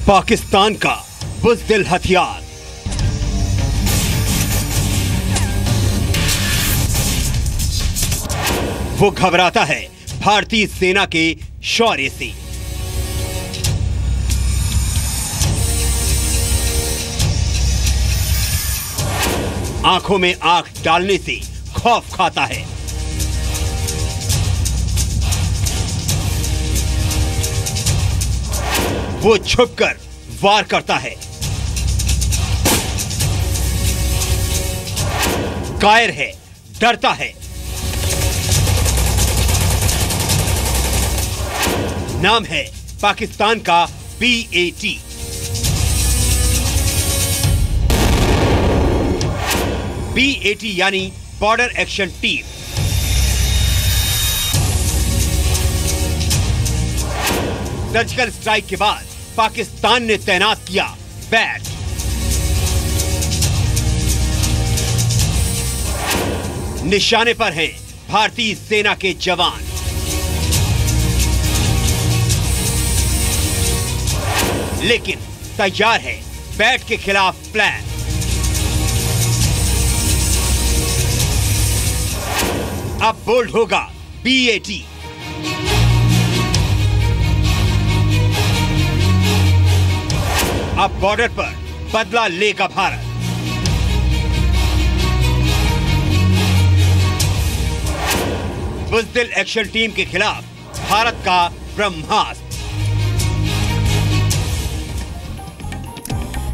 पाकिस्तान का बुज़दिल हथियार। वो घबराता है भारतीय सेना के शौर्य से। आंखों में आंख डालने से खौफ खाता है। वो छुपकर वार करता है। कायर है, डरता है। नाम है पाकिस्तान का BAT। BAT यानी border action team. Surgical strike के बाद पाकिस्तान ने तैनात किया बैट। निशाने पर हैं भारतीय सेना के जवान। लेकिन तैयार है बैट के खिलाफ प्लान। अब बोल्ड होगा BAT। अब बॉर्डर पर बदला लेगा भारत। बुज़दिल एक्शन टीम के खिलाफ भारत का ब्रह्मास्त्र।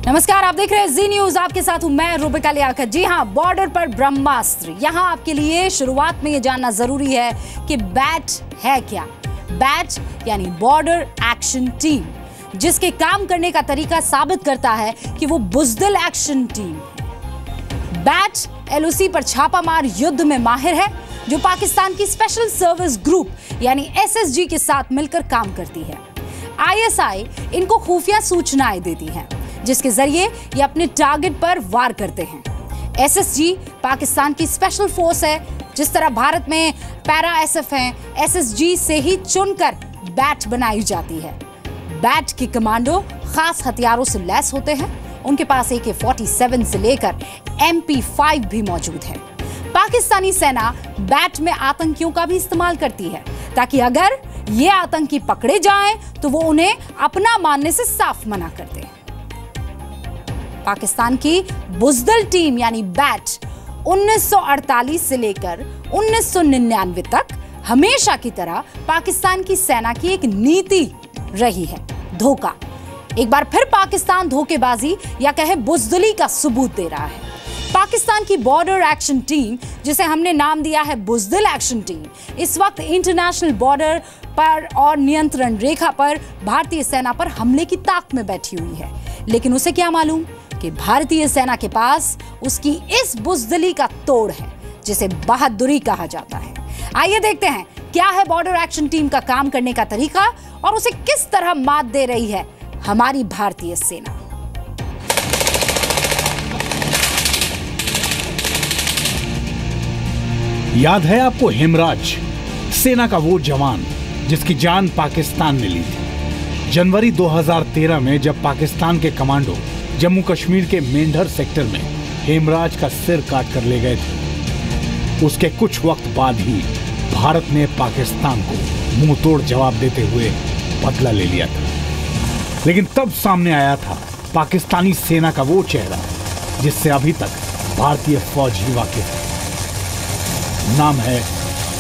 नमस्कार, आप देख रहे हैं जी न्यूज। आपके साथ हूं मैं रूबिका लियाकत। जी हां, बॉर्डर पर ब्रह्मास्त्र। यहां आपके लिए शुरुआत में यह जानना जरूरी है कि बैट है क्या। बैट यानी बॉर्डर एक्शन टीम, जिसके काम करने का तरीका साबित करता है कि वो बुज़दिल एक्शन टीम है। बैट LOC पर छापामार युद्ध में माहिर है, जो पाकिस्तान की स्पेशल सर्विस ग्रुप यानी SSG के साथ मिलकर काम करती है। ISI इनको खुफिया सूचनाएं देती है, जिसके जरिए ये अपने टारगेट पर वार करते हैं। SSG पाकिस्तान की स्पेशल फोर्स है। जिस तरह भारत में पैरा SF हैं, SSG से ही चुनकर बैट बनाई जाती है। बैट के कमांडो खास हथियारों से लैस होते हैं। उनके पास AK-47 से लेकर MP5 भी मौजूद है। पाकिस्तानी सेना बैट में आतंकियों का भी इस्तेमाल करती है, ताकि अगर ये आतंकी पकड़े जाएं तो वो उन्हें अपना मानने से साफ मना कर दें। पाकिस्तान की बुज़दिल टीम यानी बैट 1948 से लेकर 1999 तक हमेशा की तरह पाकिस्तान की सेना की एक नीति रही है, धोखा। एक बार फिर पाकिस्तान धोखेबाजी या कहें बुज़दिली का सबूत दे रहा है। पाकिस्तान की बॉर्डर एक्शन टीम, जिसे हमने नाम दिया है बुज़दिल एक्शन टीम, इस वक्त इंटरनेशनल बॉर्डर पर और नियंत्रण रेखा पर भारतीय सेना पर हमले की ताक में बैठी हुई है। लेकिन उसे क्या मालूम कि भारतीय सेना के पास उसकी इस बुज़दिली का तोड़ है, जिसे बहादुरी कहा जाता है। आइए देखते हैं क्या है बॉर्डर एक्शन टीम का काम करने का तरीका और उसे किस तरह मात दे रही है हमारी भारतीय सेना। याद है आपको हेमराज, सेना का वो जवान जिसकी जान पाकिस्तान ने ली थी। जनवरी 2013 में जब पाकिस्तान के कमांडो जम्मू कश्मीर के मेंढर सेक्टर में हेमराज का सिर काट कर ले गए थे, उसके कुछ वक्त बाद ही भारत ने पाकिस्तान को मुंह तोड़ जवाब देते हुए बदला ले लिया था। लेकिन तब सामने आया था पाकिस्तानी सेना का वो चेहरा जिससे अभी तक भारतीय फौज ही वाकिफ है। नाम है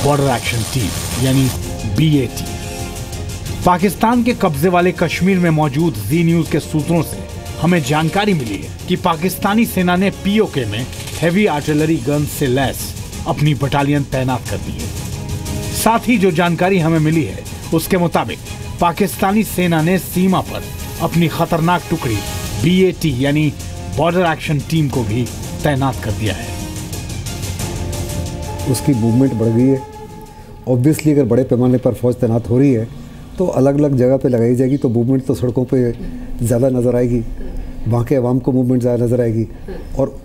बॉर्डर एक्शन टीम यानी BAT। पाकिस्तान के कब्जे वाले कश्मीर में मौजूद जी न्यूज के सूत्रों से हमें जानकारी मिली है कि पाकिस्तानी सेना ने POK में हेवी आर्टिलरी गन से लैस अपनी बटालियन तैनात कर दी है। साथ ही जो जानकारी हमें मिली है उसके मुताबिक पाकिस्तानी सेना ने सीमा पर अपनी खतरनाक टुकड़ी BAT यानी बॉर्डर एक्शन टीम को भी तैनात कर दिया है। उसकी मूवमेंट बढ़ गई है। ऑब्वियसली अगर बड़े पैमाने पर फौज तैनात हो रही है तो अलग अलग जगह पे लगाई जाएगी, तो मूवमेंट तो सड़कों पे ज़्यादा नज़र आएगी, वहाँ के अवाम को मूवमेंट ज़्यादा नज़र आएगी। और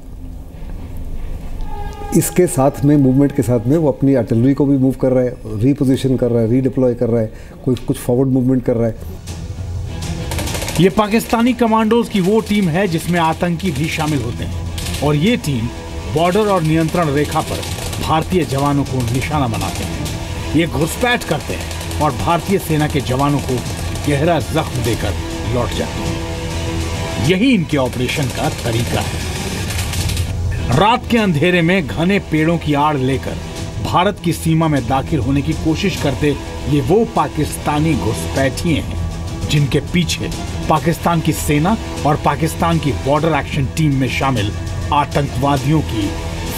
इसके साथ में मूवमेंट के साथ में वो अपनी आर्टिलरी को भी मूव कर रहा है, रीपोजिशन कर रहा है, रीडिप्लॉय कर रहा है, कुछ फॉरवर्ड मूवमेंट कर रहा है। ये पाकिस्तानी कमांडोज की वो टीम है जिसमें आतंकी भी शामिल होते हैं और ये टीम बॉर्डर और नियंत्रण रेखा पर भारतीय जवानों को निशाना बनाते हैं। ये घुसपैठ करते हैं और भारतीय सेना के जवानों को गहरा जख्म देकर लौट जाते हैं। यही इनके ऑपरेशन का तरीका है। रात के अंधेरे में घने पेड़ों की आड़ लेकर भारत की सीमा में दाखिल होने की कोशिश करते ये वो पाकिस्तानी घुसपैठिए हैं जिनके पीछे पाकिस्तान की सेना और पाकिस्तान की बॉर्डर एक्शन टीम में शामिल आतंकवादियों की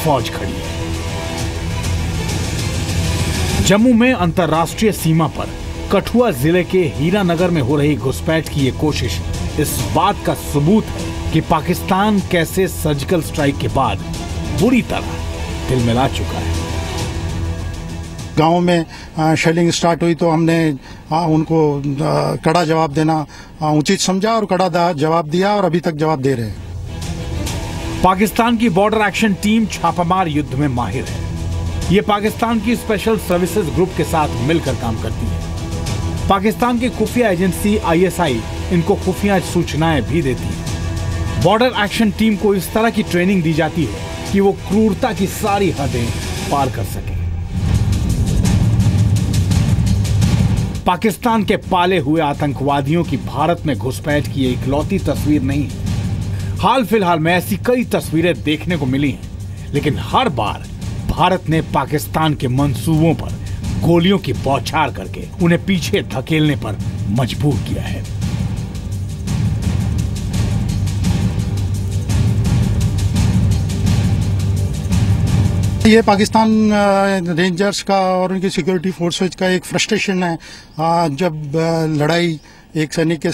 फौज खड़ी है। जम्मू में अंतर्राष्ट्रीय सीमा पर कठुआ जिले के हीरानगर में हो रही घुसपैठ की ये कोशिश इस बात का सबूत है कि पाकिस्तान कैसे सर्जिकल स्ट्राइक के बाद बुरी तरह तिलमिला चुका है। गांव में शेलिंग स्टार्ट हुई तो हमने उनको कड़ा जवाब देना उचित समझा और कड़ा जवाब दिया और अभी तक जवाब दे रहे हैं। पाकिस्तान की बॉर्डर एक्शन टीम छापामार युद्ध में माहिर है। ये पाकिस्तान की स्पेशल सर्विसेज ग्रुप के साथ मिलकर काम करती है। पाकिस्तान की खुफिया एजेंसी ISI इनको खुफिया सूचनाएं भी देती है। बॉर्डर एक्शन टीम को इस तरह की ट्रेनिंग दी जाती है कि वो क्रूरता की सारी हदें पार कर सके। पाकिस्तान के पाले हुए आतंकवादियों की भारत में घुसपैठ की इकलौती तस्वीर नहीं है। हाल फिलहाल में ऐसी कई तस्वीरें देखने को मिली हैं, लेकिन हर बार भारत ने पाकिस्तान के मंसूबों पर गोलियों की बौछार करके उन्हें पीछे धकेलने पर मजबूर किया है। ये पाकिस्तान रेंजर्स का और उनकी सिक्योरिटी फोर्सेज का एक फ्रस्ट्रेशन है। जब लड़ाई एक सैनिक के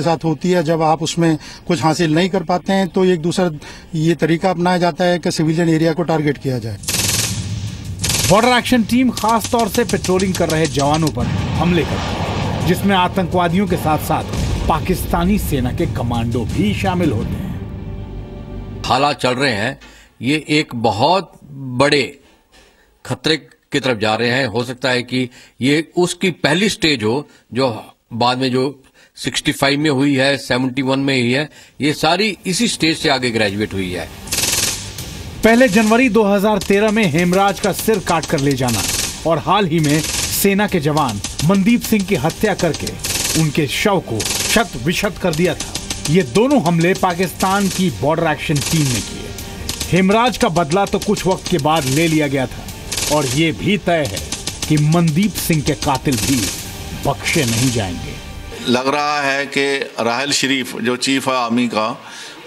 साथ होती है, जब आप उसमें कुछ हासिल नहीं कर पाते हैं तो एक दूसरा ये तरीका अपनाया जाता है कि सिविलियन एरिया को टारगेट किया जाए। बॉर्डर एक्शन टीम खास तौर से पेट्रोलिंग कर रहे जवानों पर हमले करती है, जिसमें आतंकवादियों के साथ साथ पाकिस्तानी सेना के कमांडो भी शामिल होते हैं। हालात चल रहे हैं, ये एक बहुत बड़े खतरे की तरफ जा रहे हैं। हो सकता है कि ये उसकी पहली स्टेज हो जो बाद में जो 65 में हुई है, 71 में हुई है, ये सारी इसी स्टेज से आगे ग्रेजुएट हुई है। पहले जनवरी 2013 में हेमराज का सिर काट कर ले जाना और हाल ही में सेना के जवान मनदीप सिंह की हत्या करके उनके शव को क्षत विक्षत कर दिया था। ये दोनों हमले पाकिस्तान की बॉर्डर एक्शन टीम ने किए। हेमराज का बदला तो कुछ वक्त के बाद ले लिया गया था और ये भी तय है कि मनदीप सिंह के कातिल भी बख्शे नहीं जाएंगे। लग रहा है कि राहल शरीफ जो चीफ है आर्मी का,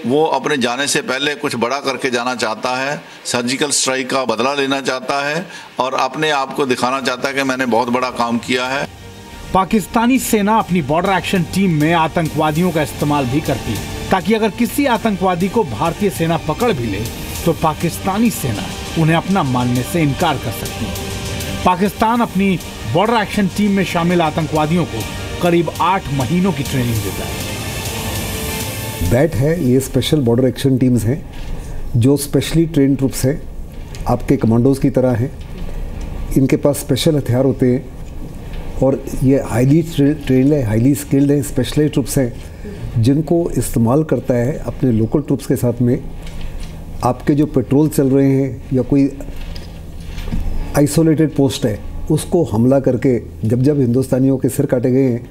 वो अपने जाने से पहले कुछ बड़ा करके जाना चाहता है, सर्जिकल स्ट्राइक का बदला लेना चाहता है और अपने आप को दिखाना चाहता है कि मैंने बहुत बड़ा काम किया है। पाकिस्तानी सेना अपनी बॉर्डर एक्शन टीम में आतंकवादियों का इस्तेमाल भी करती है ताकि अगर किसी आतंकवादी को भारतीय सेना पकड़ भी ले तो पाकिस्तानी सेना उन्हें अपना मानने से इनकार कर सकती है। पाकिस्तान अपनी बॉर्डर एक्शन टीम में शामिल आतंकवादियों को करीब 8 महीनों की ट्रेनिंग देता है। बैट है, ये स्पेशल बॉर्डर एक्शन टीम्स हैं जो स्पेशली ट्रेन ट्रुप्स हैं, आपके कमांडोज की तरह हैं। इनके पास स्पेशल हथियार होते हैं और ये हाईली ट्रेन्ड है, हाईली स्किल्ड है, स्पेशलाइज्ड ट्रुप्स हैं जिनको इस्तेमाल करता है अपने लोकल ट्रुप्स के साथ में। आपके जो पेट्रोल चल रहे हैं या कोई आइसोलेटेड पोस्ट है उसको हमला करके जब हिंदुस्तानियों के सिर काटे गए हैं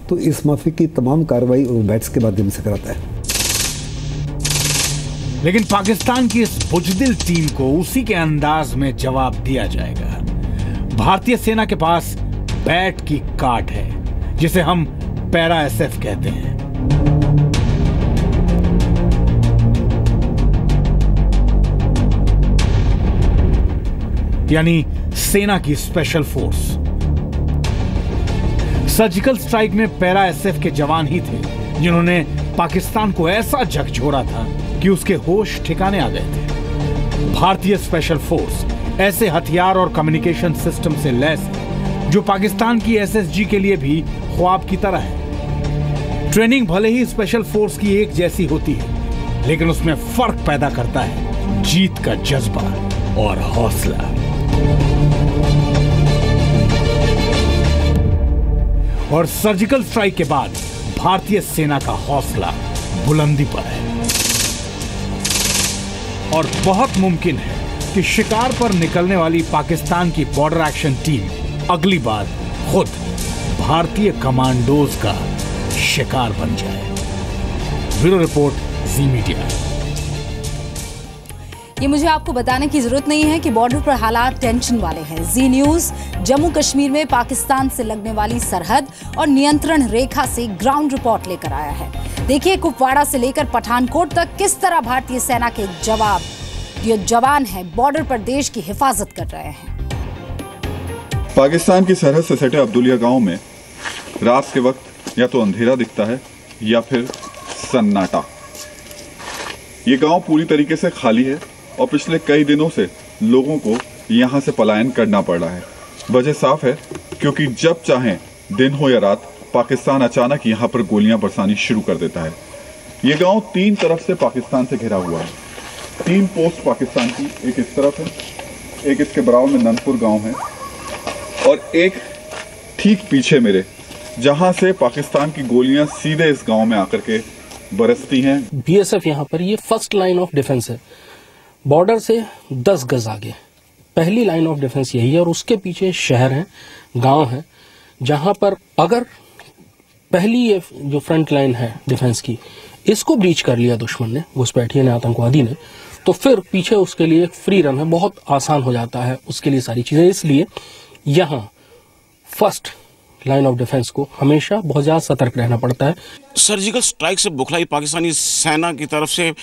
तो इस माफी की तमाम कार्रवाई और बैट्स के माध्यम से कराता है। लेकिन पाकिस्तान की इस बुजदिल टीम को उसी के अंदाज में जवाब दिया जाएगा। भारतीय सेना के पास बैट की काट है जिसे हम पैरा SF कहते हैं। यानी सेना की स्पेशल फोर्स। सर्जिकल स्ट्राइक में पैरा SF के जवान ही थे जिन्होंने पाकिस्तान को ऐसा झकझोरा था कि उसके होश ठिकाने आ गए थे। भारतीय स्पेशल फोर्स ऐसे हथियार और कम्युनिकेशन सिस्टम से लैस है जो पाकिस्तान की SSG के लिए भी ख्वाब की तरह है। ट्रेनिंग भले ही स्पेशल फोर्स की एक जैसी होती है, लेकिन उसमें फर्क पैदा करता है जीत का जज्बा और हौसला। और सर्जिकल स्ट्राइक के बाद भारतीय सेना का हौसला बुलंदी पर है और बहुत मुमकिन है कि शिकार पर निकलने वाली पाकिस्तान की बॉर्डर एक्शन टीम अगली बार खुद भारतीय कमांडोज का शिकार बन जाए। ब्यूरो रिपोर्ट, जी मीडिया। ये मुझे आपको बताने की जरूरत नहीं है कि बॉर्डर पर हालात टेंशन वाले हैं। जी न्यूज जम्मू कश्मीर में पाकिस्तान से लगने वाली सरहद और नियंत्रण रेखा से ग्राउंड रिपोर्ट लेकर आया है। देखिए कुपवाड़ा से लेकर पठानकोट तक किस तरह भारतीय सेना के जवान हैं बॉर्डर पर देश की हिफाजत कर रहे हैं। पाकिस्तान की सरहद से सटे अब्दुलिया गांव में रात के वक्त या तो अंधेरा दिखता है या फिर सन्नाटा। ये गांव पूरी तरीके से खाली है और पिछले कई दिनों से लोगों को यहां से पलायन करना पड़ रहा है। वजह साफ है, क्योंकि जब चाहें दिन हो या रात पाकिस्तान अचानक यहां पर गोलियां बरसानी शुरू कर देता है। ये गांव 3 तरफ से पाकिस्तान से घिरा हुआ है। 3 पोस्ट पाकिस्तान की, एक इस तरफ है, एक इसके बराबर में ननपुर गांव है और एक ठीक पीछे मेरे, जहां से पाकिस्तान की गोलियां सीधे इस गांव में आकर के बरसती हैं। बीएसएफ यहाँ पर ये फर्स्ट लाइन ऑफ डिफेंस है, बॉर्डर से 10 गज आगे पहली लाइन ऑफ डिफेंस यही है और उसके पीछे शहर है, गांव है, जहां पर अगर पहली ये जो फ्रंट लाइन है डिफेंस की, इसको ब्रीच कर लिया दुश्मन ने, घुसपैठिए ने, आतंकवादी ने, तो फिर पीछे उसके लिए एक फ्री रन है, बहुत आसान हो जाता है उसके लिए सारी चीजें। इसलिए यहाँ फर्स्ट लाइन ऑफ डिफेंस को हमेशा बहुत ज्यादा सतर्क रहना पड़ता है। सर्जिकल स्ट्राइक से बुखलाई पाकिस्तानी सेना की तरफ से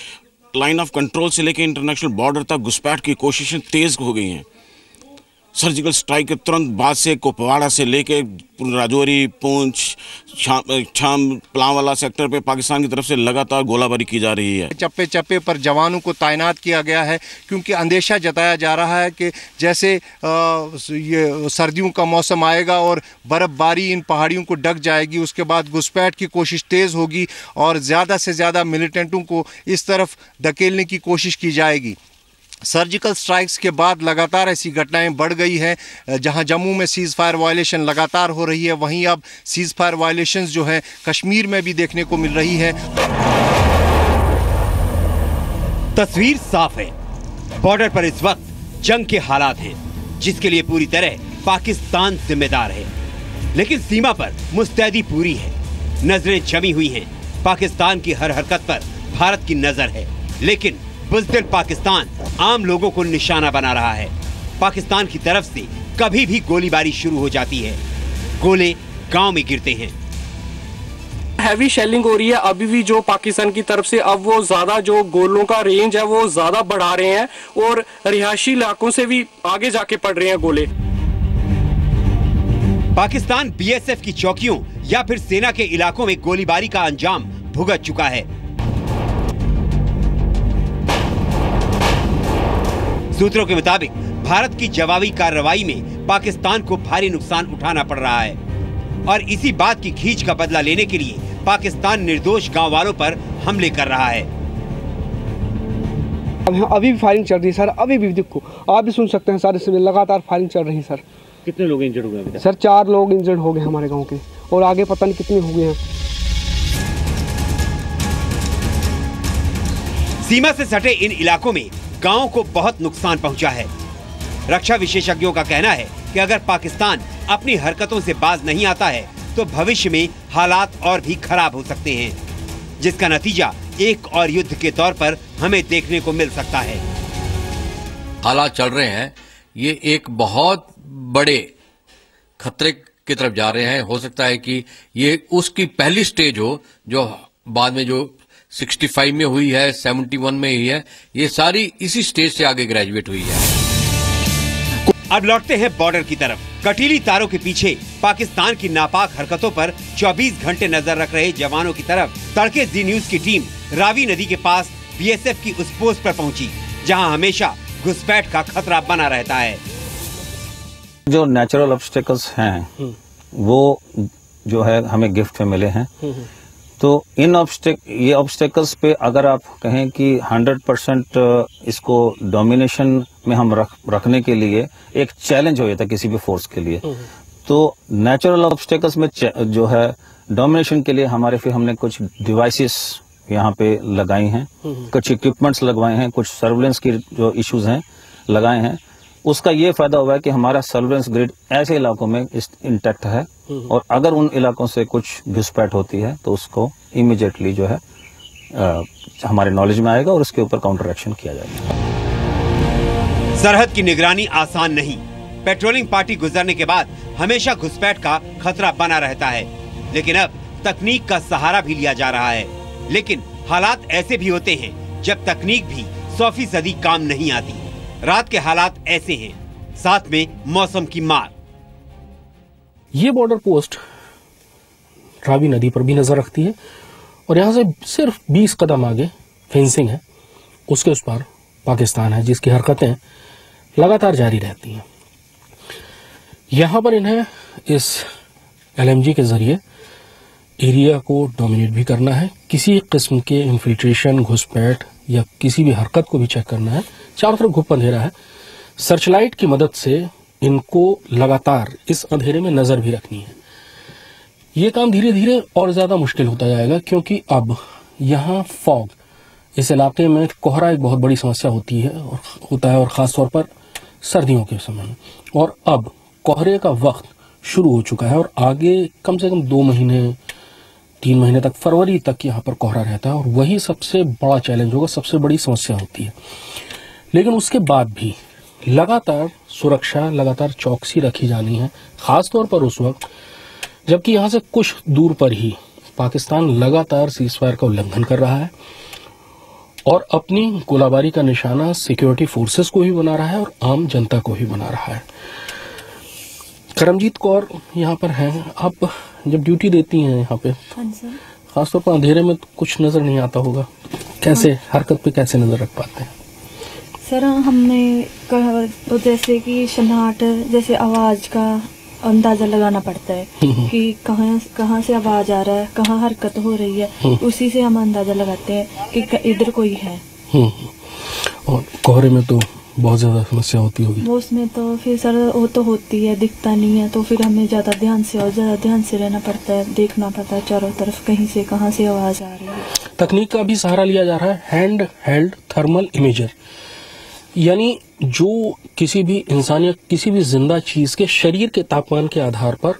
लाइन ऑफ कंट्रोल से लेकर इंटरनेशनल बॉर्डर तक घुसपैठ की कोशिशें तेज हो गई हैं। सर्जिकल स्ट्राइक के तुरंत बाद से कुपवाड़ा से लेकर राजौरी, पूंछ, छाम, पलांवाला सेक्टर पे पाकिस्तान की तरफ से लगातार गोलाबारी की जा रही है। चप्पे चप्पे पर जवानों को तैनात किया गया है, क्योंकि अंदेशा जताया जा रहा है कि जैसे ये सर्दियों का मौसम आएगा और बर्फबारी इन पहाड़ियों को ढक जाएगी, उसके बाद घुसपैठ की कोशिश तेज़ होगी और ज़्यादा से ज़्यादा मिलिटेंटों को इस तरफ धकेलने की कोशिश की जाएगी। सर्जिकल स्ट्राइक्स के बाद लगातार ऐसी घटनाएं बढ़ गई है। जहां जम्मू में सीज फायर वायलेशन लगातार हो रही है, वहीं अब सीज फायर वायलेशंस जो है कश्मीर में भी देखने को मिल रही है। तस्वीर साफ है, बॉर्डर पर इस वक्त जंग के हालात हैं, जिसके लिए पूरी तरह पाकिस्तान जिम्मेदार है। लेकिन सीमा पर मुस्तैदी पूरी है, नजरें जमी हुई हैं। पाकिस्तान की हर हरकत पर भारत की नजर है, लेकिन बुज़दिल पाकिस्तान आम लोगों को निशाना बना रहा है। पाकिस्तान की तरफ से कभी भी गोलीबारी शुरू हो जाती है, गोले गांव में गिरते हैं। हैवी शेलिंग हो रही है अभी भी जो पाकिस्तान की तरफ से। अब वो ज्यादा जो गोलों का रेंज है वो ज्यादा बढ़ा रहे हैं और रिहायशी इलाकों से भी आगे जाके पड़ रहे हैं गोले। पाकिस्तान बीएसएफ की चौकियों या फिर सेना के इलाकों में गोलीबारी का अंजाम भुगत चुका है। सूत्रों के मुताबिक भारत की जवाबी कार्रवाई में पाकिस्तान को भारी नुकसान उठाना पड़ रहा है और इसी बात की खींच का बदला लेने के लिए पाकिस्तान निर्दोष गांव वालों पर हमले कर रहा है। अभी भी फायरिंग चल रही है सर, अभी भी देखो आप भी सुन सकते हैं सर, इसमें लगातार फायरिंग चल रही है सर। कितने लोग इंजर्ड हुए हैं? सर 4 लोग इंजर्ड हो गए हमारे गाँव के और आगे पता नहीं कितने हो गए हैं। सीमा से सटे इन इलाकों में गांव को बहुत नुकसान पहुंचा है। रक्षा विशेषज्ञों का कहना है कि अगर पाकिस्तान अपनी हरकतों से बाज नहीं आता है तो भविष्य में हालात और भी खराब हो सकते हैं, जिसका नतीजा एक और युद्ध के तौर पर हमें देखने को मिल सकता है। हालात चल रहे हैं, ये एक बहुत बड़े खतरे की तरफ जा रहे हैं। हो सकता है कि ये उसकी पहली स्टेज हो, जो बाद में जो 65 में हुई है, 71 में हुई है, ये सारी इसी स्टेज से आगे ग्रेजुएट हुई है। अब लौटते हैं बॉर्डर की तरफ। कटीली तारों के पीछे पाकिस्तान की नापाक हरकतों पर 24 घंटे नजर रख रहे जवानों की तरफ तड़के जी न्यूज की टीम रावी नदी के पास बीएसएफ की उस पोस्ट पर पहुंची, जहां हमेशा घुसपैठ का खतरा बना रहता है। जो नेचुरल ऑब्स्टेकल्स हैं वो जो है हमें गिफ्ट में मिले हैं, तो इन ये ऑब्स्टेकल्स पे अगर आप कहें कि 100% इसको डोमिनेशन में हम रखने के लिए एक चैलेंज हो जाता है किसी भी फोर्स के लिए, तो नेचुरल ऑब्स्टेकल्स में जो है डोमिनेशन के लिए हमारे फिर हमने कुछ डिवाइसेस यहाँ पे लगाई हैं, कुछ इक्विपमेंट्स लगवाए हैं, कुछ सर्विलेंस की जो इश्यूज हैं लगाए हैं। उसका ये फायदा हुआ है कि हमारा सर्विलेंस ग्रिड ऐसे इलाकों में इंटैक्ट है और अगर उन इलाकों से कुछ घुसपैठ होती है तो उसको इमीडिएटली जो है हमारे नॉलेज में आएगा और उसके ऊपर काउंटर एक्शन किया जाएगा। सरहद की निगरानी आसान नहीं। पेट्रोलिंग पार्टी गुजरने के बाद हमेशा घुसपैठ का खतरा बना रहता है, लेकिन अब तकनीक का सहारा भी लिया जा रहा है। लेकिन हालात ऐसे भी होते हैं जब तकनीक भी 100% काम नहीं आती। रात के हालात ऐसे हैं, साथ में मौसम की मार। ये बॉर्डर पोस्ट रावी नदी पर भी नजर रखती है और यहाँ से सिर्फ 20 कदम आगे फेंसिंग है, उसके उस पार पाकिस्तान है जिसकी हरकतें लगातार जारी रहती हैं। यहाँ पर इन्हें इस LMG के जरिए एरिया को डोमिनेट भी करना है, किसी किस्म के इन्फिल्ट्रेशन, घुसपैठ या किसी भी हरकत को भी चेक करना है। चारों तरफ घुप अंधेरा है, सर्चलाइट की मदद से इनको लगातार इस अंधेरे में नजर भी रखनी है। ये काम धीरे धीरे और ज्यादा मुश्किल होता जाएगा क्योंकि अब यहाँ फॉग, इस इलाके में कोहरा एक बहुत बड़ी समस्या होती है और होता है, और खासतौर पर सर्दियों के समय में। और अब कोहरे का वक्त शुरू हो चुका है और आगे कम से कम 2 महीने 3 महीने तक, फरवरी तक यहाँ पर कोहरा रहता है और वही सबसे बड़ा चैलेंज होगा, सबसे बड़ी समस्या होती है। लेकिन उसके बाद भी लगातार सुरक्षा, लगातार चौकसी रखी जानी है, खासतौर पर उस वक्त जबकि यहाँ से कुछ दूर पर ही पाकिस्तान लगातार सीजफायर का उल्लंघन कर रहा है और अपनी गोलाबारी का निशाना सिक्योरिटी फोर्सेस को भी बना रहा है और आम जनता को भी बना रहा है। करमजीत कौर यहाँ पर हैं, आप जब ड्यूटी देती हैं यहाँ पे, खासतौर पर अंधेरे में तो कुछ नजर नहीं आता होगा, कैसे हरकत पे कैसे नजर रख पाते हैं? सर हमने तो जैसे कि शनाट, जैसे आवाज का अंदाजा लगाना पड़ता है कि कहाँ से आवाज आ रहा है, कहाँ हरकत हो रही है, उसी से हम अंदाजा लगाते हैं कि इधर कोई है। और कोहरे में तो बहुत ज्यादा समस्या होती होगी। वो उसमें तो फिर सर वो तो होती है, दिखता नहीं है, तो फिर हमें ज्यादा ध्यान से रहना पड़ता है, देखना पड़ता है चारों तरफ कहीं से कहाँ से आवाज आ रही है। तकनीक का भी सहारा लिया जा रहा है, हैंड हेल्ड थर्मल इमेजर, यानी जो किसी भी इंसान या किसी भी जिंदा चीज के शरीर के तापमान के आधार पर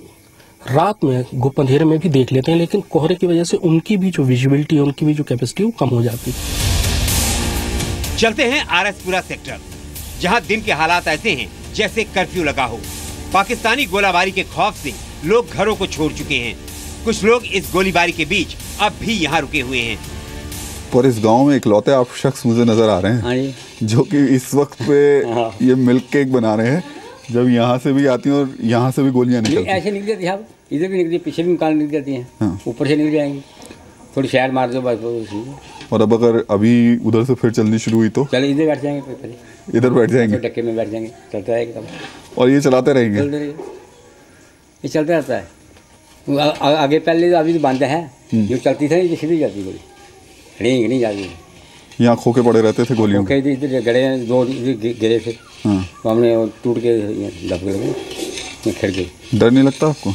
रात में गुप्त अंधेरे में भी देख लेते हैं, लेकिन कोहरे की वजह से उनकी भी जो विजिबिलिटी है, उनकी भी जो कैपेसिटी वो कम हो जाती है। चलते हैं RSपुरा सेक्टर, जहां दिन के हालात ऐसे हैं जैसे कर्फ्यू लगा हो। पाकिस्तानी गोलाबारी के खौफ से लोग घरों को छोड़ चुके हैं। कुछ लोग इस गोलीबारी के बीच अब भी यहाँ रुके हुए हैं। पर इस गांव में इकलौते आप शख्स मुझे नजर आ रहे हैं जो कि इस वक्त पे ये मिल्क केक बना रहे हैं, जब यहाँ से भी आती हैं और यहाँ से भी गोलियां निकलती हैं। ऐसे निकल जाती है, इधर भी निकलती है, पीछे भी निकल जाती हैं, ऊपर से निकल जाएंगी, थोड़ी शहर मार दो बस। और अब अगर अभी उधर से फिर चलनी शुरू हुई तो चलो इधर बैठ जाएंगे, इधर बैठ जाएंगे, टक्के में बैठ जाएंगे, चलता है एकदम। और ये चलाते रहेंगे, ये चलता रहता है। आगे पहले तो अभी तो बंद है, जो चलती थी ये सीधी जाती गोली, नहीं जाती। यहाँ खोखे पड़े रहते थे गोलियों के, इधर गड़े 2 गिरे थे, तो हमने टूट के दबके लगे, खिड़ गए। डर नहीं लगता आपको?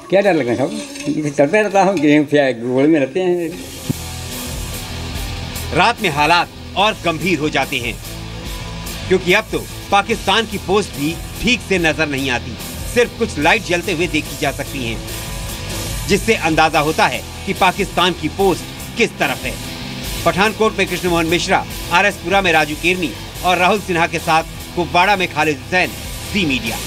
क्या डर लगना साहब, चलता रहता हूँ, गोली में रहते हैं। रात में हालात और गंभीर हो जाते हैं क्योंकि अब तो पाकिस्तान की पोस्ट भी ठीक से नजर नहीं आती, सिर्फ कुछ लाइट जलते हुए देखी जा सकती हैं, जिससे अंदाजा होता है कि पाकिस्तान की पोस्ट किस तरफ है। पठानकोट में कृष्ण मोहन मिश्रा, RSपुरा में राजू केरनी और राहुल सिन्हा के साथ कुपवाड़ा में खालिद हुसैन, ज़ी मीडिया।